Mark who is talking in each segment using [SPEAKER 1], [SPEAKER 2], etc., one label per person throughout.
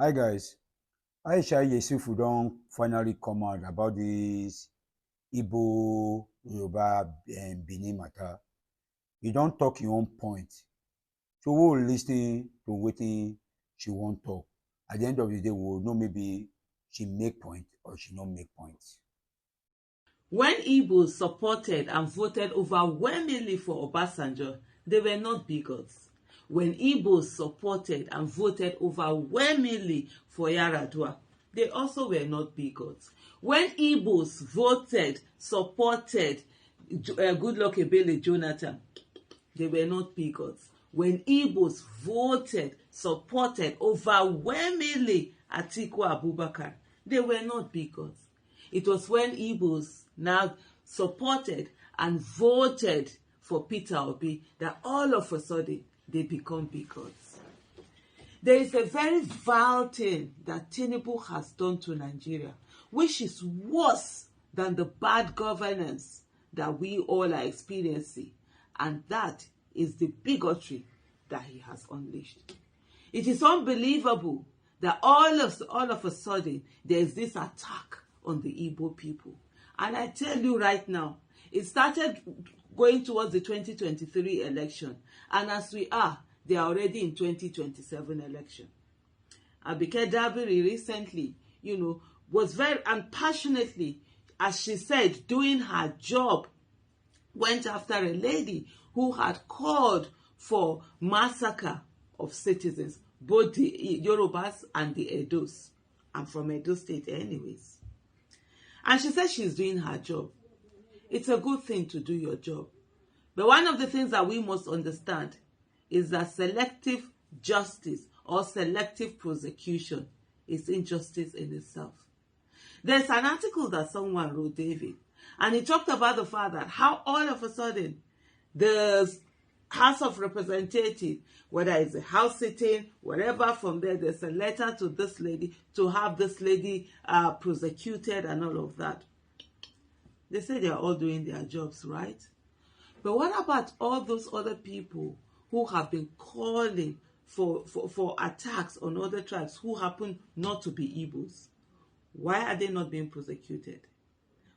[SPEAKER 1] Hi guys, Aisha Yesufu don finally come out about this Igbo Yoruba Benin matter. He don talk im own point. So we will lis ten to wetin she wan talk. At the end of the day, we will know maybe she make point or she no make point.
[SPEAKER 2] When Igbos supported and voted overwhelmingly for Obasanjo, they were not bigots. When Igbos supported and voted overwhelmingly for Yar'Adua, they also were not bigots. When Igbos voted, supported Goodluck Ebele Jonathan, they were not bigots. When Igbos voted, supported overwhelmingly Atiku Abubakar, they were not bigots. It was when Igbos now supported and voted for Peter Obi that all of a sudden they become bigots. There is a very vile thing that Tinubu has done to Nigeria, which is worse than the bad governance that we all are experiencing, and that is the bigotry that he has unleashed. It is unbelievable that all of a sudden there is this attack on the Igbo people. And I tell you right now, it started going towards the 2023 election. And as we are, they are already in 2027 election. Abike Dabiri recently, was very and passionately, as she said, doing her job, went after a lady who had called for massacre of citizens, both the Yorubas and the Edos. I'm from Edo State anyways. And she said she's doing her job. It's a good thing to do your job. But one of the things that we must understand is that selective justice or selective prosecution is injustice in itself. There's an article that someone wrote, David, and he talked about the fact that how all of a sudden the House of Representatives, whether it's a house sitting, wherever, from there, there's a letter to this lady to have this lady prosecuted and all of that. They say they're all doing their jobs, right? But what about all those other people who have been calling for attacks on other tribes who happen not to be Igbos? Why are they not being prosecuted?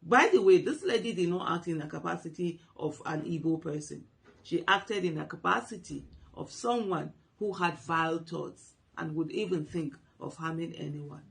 [SPEAKER 2] By the way, this lady did not act in the capacity of an Igbo person. She acted in a capacity of someone who had vile thoughts and would even think of harming anyone.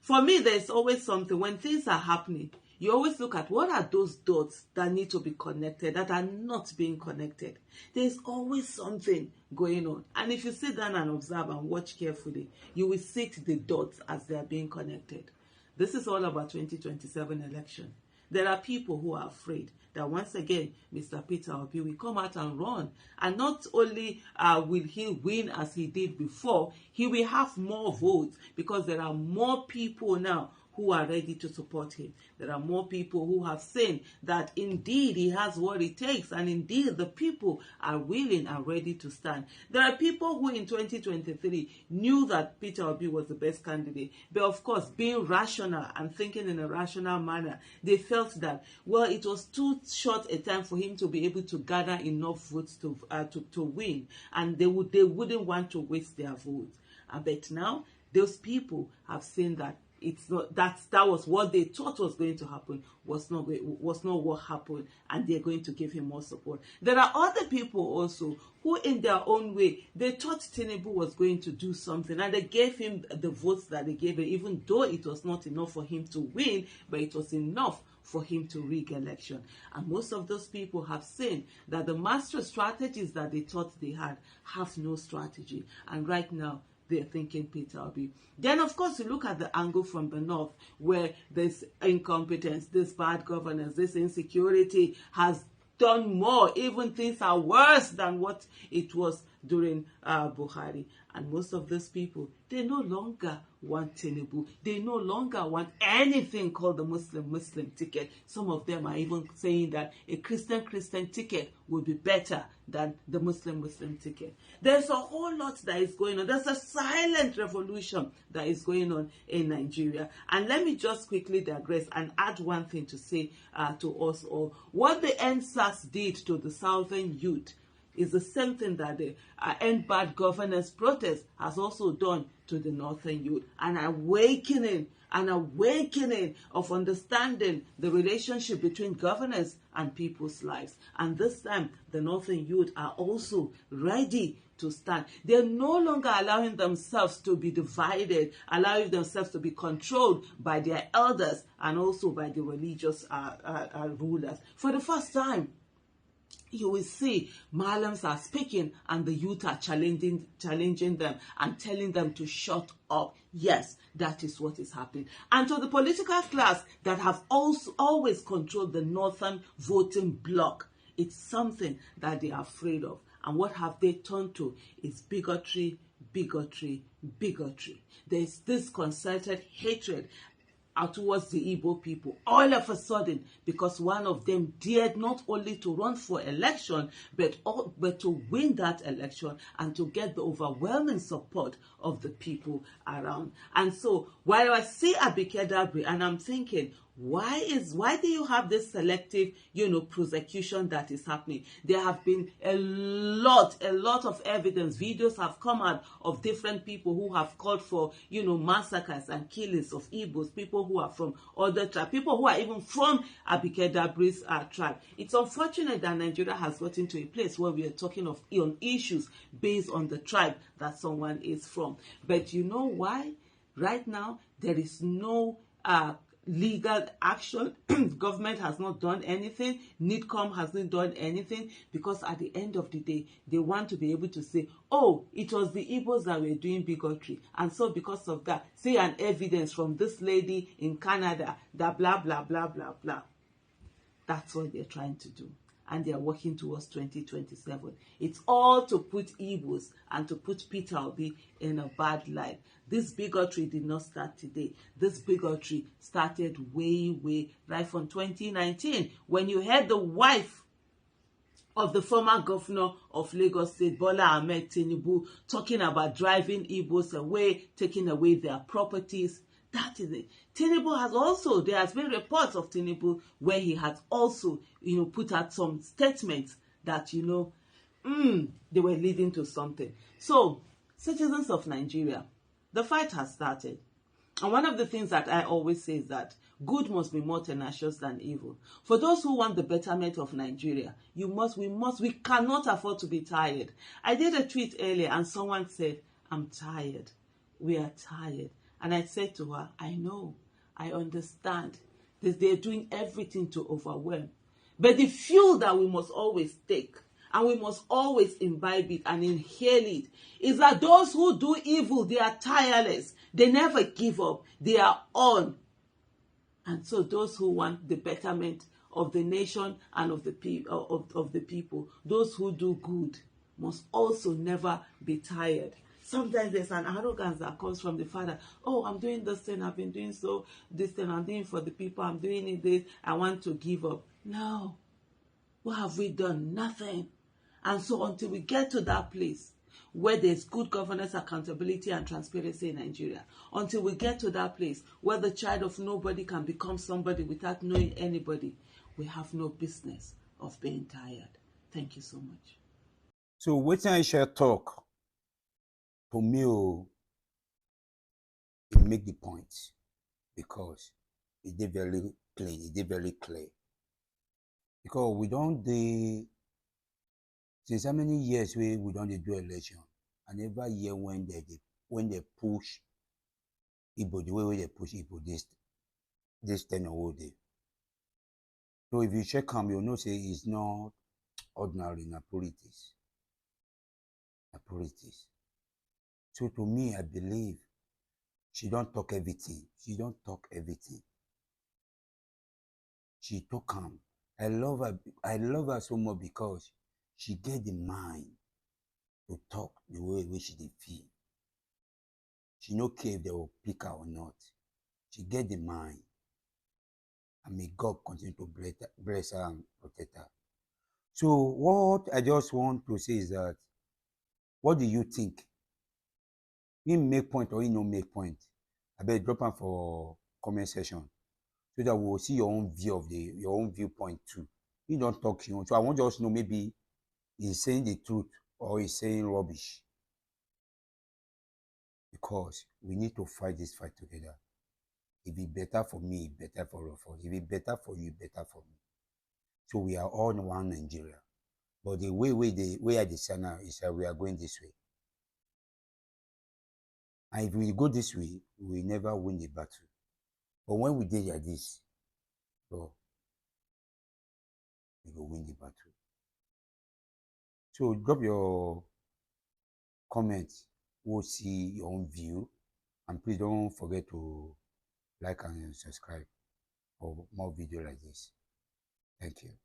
[SPEAKER 2] For me, there's always something, when things are happening, you always look at what are those dots that need to be connected, that are not being connected. There's always something going on. And if you sit down and observe and watch carefully, you will see the dots as they are being connected. This is all about 2027 election. There are people who are afraid that once again, Mr. Peter Obi will come out and run. And not only will he win as he did before, he will have more votes because there are more people now who are ready to support him. There are more people who have seen that indeed he has what it takes, and indeed the people are willing and ready to stand. There are people who in 2023 knew that Peter Obi was the best candidate, but of course, being rational and thinking in a rational manner, they felt that, well, it was too short a time for him to be able to gather enough votes to win, and they wouldn't want to waste their votes. But now, those people have seen that it's not that was what they thought was going to happen was not what happened, and they're going to give him more support. There are other people also who in their own way, they thought Tinubu was going to do something, and they gave him the votes that they gave him, even though it was not enough for him to win, but it was enough for him to rig election. And most of those people have seen that the master strategies that they thought they had have no strategy, and right now they're thinking Peter Obi. Then, of course, you look at the angle from the north, where this incompetence, this bad governance, this insecurity has done more. Even things are worse than what it was during Buhari. And most of those people, they no longer want Tinubu. They no longer want anything called the Muslim ticket. Some of them are even saying that a Christian ticket would be better than the Muslim ticket. There's a whole lot that is going on. There's a silent revolution that is going on in Nigeria. And let me just quickly digress and add one thing to say to us all. What the NSAS did to the Southern youth is the same thing that the End Bad Governance protest has also done to the Northern youth. An awakening of understanding the relationship between governance and people's lives. And this time, the Northern youth are also ready to stand. They're no longer allowing themselves to be divided, allowing themselves to be controlled by their elders and also by the religious rulers. For the first time, you will see Malams are speaking and the youth are challenging them and telling them to shut up. Yes, that is what is happening. And to the political class that have also always controlled the northern voting bloc, it's something that they are afraid of. And what have they turned to? It's bigotry, bigotry, bigotry. There's this concerted hatred towards the Igbo people all of a sudden because one of them dared not only to run for election but to win that election and to get the overwhelming support of the people around. And so while I see Abike Dabiri and I'm thinking, why do you have this selective, prosecution that is happening? There have been a lot of evidence. Videos have come out of different people who have called for, massacres and killings of Igbos, people who are from other tribes, people who are even from Abike Dabiri's tribe. It's unfortunate that Nigeria has gotten to a place where we are talking on issues based on the tribe that someone is from. But you know why? Right now, there is no legal action. Government has not done anything. NIDCOM hasn't done anything because at the end of the day, they want to be able to say, oh, it was the Igbos that were doing bigotry. And so because of that, see an evidence from this lady in Canada that blah, blah, blah, blah, blah. That's what they're trying to do. And they are working towards 2027. It's all to put Igbos and to put Peter Obi in a bad light. This bigotry did not start today. This bigotry started way right from 2019 when you had the wife of the former governor of Lagos State, Bola Ahmed Tinubu, talking about driving Igbos away, taking away their properties. That is it. There has been reports of Tinubu where he has also, put out some statements that, they were leading to something. So, citizens of Nigeria, the fight has started. And one of the things that I always say is that good must be more tenacious than evil. For those who want the betterment of Nigeria, we cannot afford to be tired. I did a tweet earlier and someone said, I'm tired. We are tired. And I said to her, I know, I understand. They're doing everything to overwhelm. But the fuel that we must always take, and we must always imbibe it and inhale it, is that those who do evil, they are tireless. They never give up. They are on. And so those who want the betterment of the nation and of the people, those who do good, must also never be tired. Sometimes there's an arrogance that comes from the father. Oh, I'm doing this thing, I've been doing this thing, I'm doing for the people, I'm doing it this, I want to give up. No. What have we done? Nothing. And so until we get to that place where there's good governance, accountability, and transparency in Nigeria, until we get to that place where the child of nobody can become somebody without knowing anybody, we have no business of being tired. Thank you so much.
[SPEAKER 1] So wetin Aisha talk to me, it make the point because it dey very plain, it dey very clear. Because we don't dey since how many years we don't do election, and every year when they push Igbo the way they push Igbo this 10 whole day. So if you check him, you'll know say it's not ordinary na politics. So to me, I believe she don't talk everything. She talk calm. I love her so much because she get the mind to talk the way she dey feel. She no care if they will pick her or not. She get the mind. And may God continue to bless her and protect her. So what I just want to say is that, what do you think? He make point or he no make point? I better drop them for comment section so that we will see your own view of your own viewpoint too. You don't talk, so I want just know maybe is saying the truth or is saying rubbish. Because we need to fight this fight together. If it's better for me, better for all of us. If it's better for you, better for me. So we are all in one Nigeria. But the way I decide now is that we are going this way. And if we go this way, we will never win the battle. But when we did like this, so we will win the battle. So drop your comments. We'll see your own view. And please don't forget to like and subscribe for more videos like this. Thank you.